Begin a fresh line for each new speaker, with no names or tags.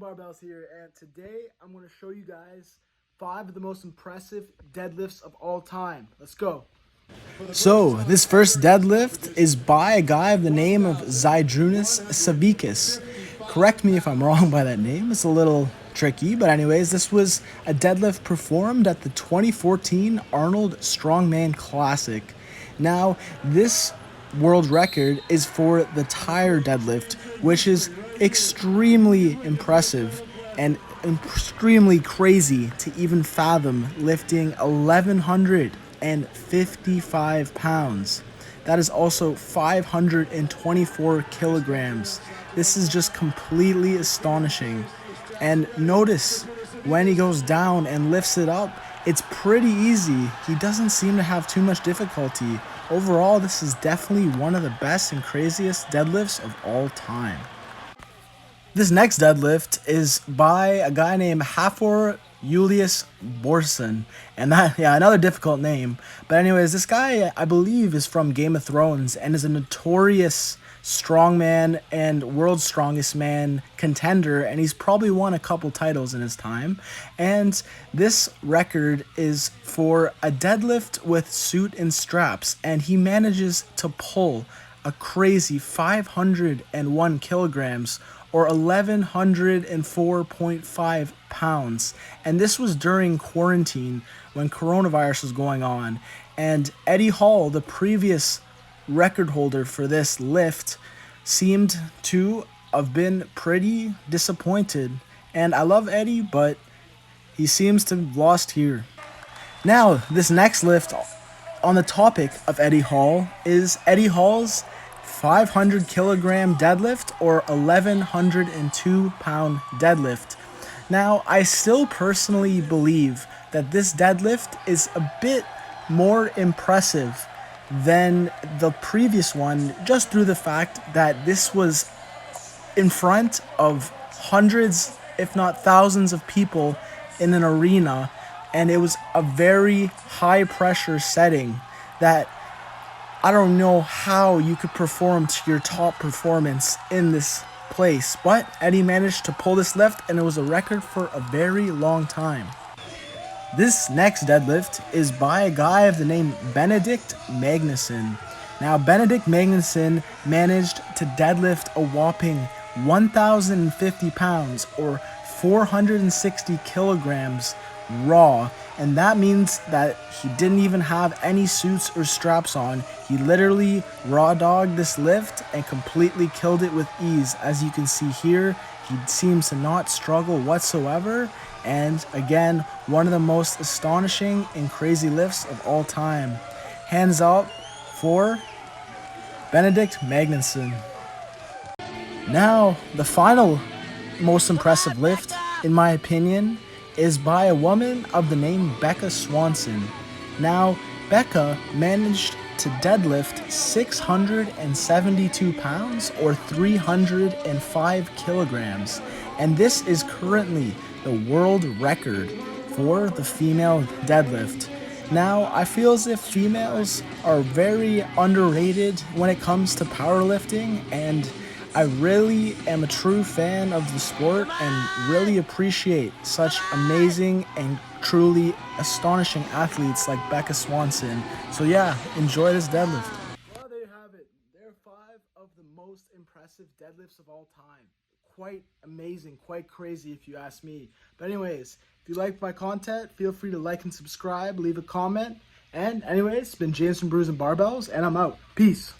Barbells here, and today I'm going to show you guys 5 of the most impressive deadlifts of all time. Let's go. So this first deadlift is by a guy of the name of Zydrunas Savikas. Correct me if I'm wrong by that name, it's a little tricky, but anyways, this was a deadlift performed at the 2014 Arnold Strongman Classic. Now, this world record is for the tire deadlift, which is extremely impressive and extremely crazy to even fathom, lifting 1,155 pounds. That is also 524 kilograms. This is just completely astonishing. And notice when he goes down and lifts it up, it's pretty easy. He doesn't seem to have too much difficulty. Overall, this is definitely one of the best and craziest deadlifts of all time. This next deadlift is by a guy named Julius Boursin, and another difficult name. But anyways, this guy, I believe, is from Game of Thrones and is a notorious strongman and world's strongest man contender, and he's probably won a couple titles in his time. And this record is for a deadlift with suit and straps, and he manages to pull a crazy 501 kilograms or 1,104.5 pounds. And this was during quarantine when coronavirus was going on. And Eddie Hall, the previous record holder for this lift, seemed to have been pretty disappointed. And I love Eddie, but he seems to have lost here. Now, this next lift on the topic of Eddie Hall is Eddie Hall's 500 kilogram deadlift or 1,102 pound deadlift. Now, I still personally believe that this deadlift is a bit more impressive than the previous one, just through the fact that this was in front of hundreds, if not thousands of people in an arena, and it was a very high pressure setting that I don't know how you could perform to your top performance in this place, but Eddie managed to pull this lift, and it was a record for a very long time. This next deadlift is by a guy of the name Benedict Magnuson. Now, Benedict Magnuson managed to deadlift a whopping 1,050 pounds or 460 kilograms raw, and that means that he didn't even have any suits or straps on. He literally raw dogged this lift and completely killed it with ease. As you can see here, he seems to not struggle whatsoever, and again, one of the most astonishing and crazy lifts of all time. Hands up for Benedict Magnuson. Now, the final most impressive lift, in my opinion, is by a woman of the name Becca Swanson. Now, Becca managed to deadlift 672 pounds or 305 kilograms, and this is currently the world record for the female deadlift. Now, I feel as if females are very underrated when it comes to powerlifting, and I really am a true fan of the sport and really appreciate such amazing and truly astonishing athletes like Becca Swanson. So yeah, enjoy this deadlift. Well, there you have it. There are 5 of the most impressive deadlifts of all time. Quite amazing, quite crazy if you ask me. But anyways, if you like my content, feel free to like and subscribe, leave a comment. And anyways, it's been James from Brews and Barbells, and I'm out. Peace.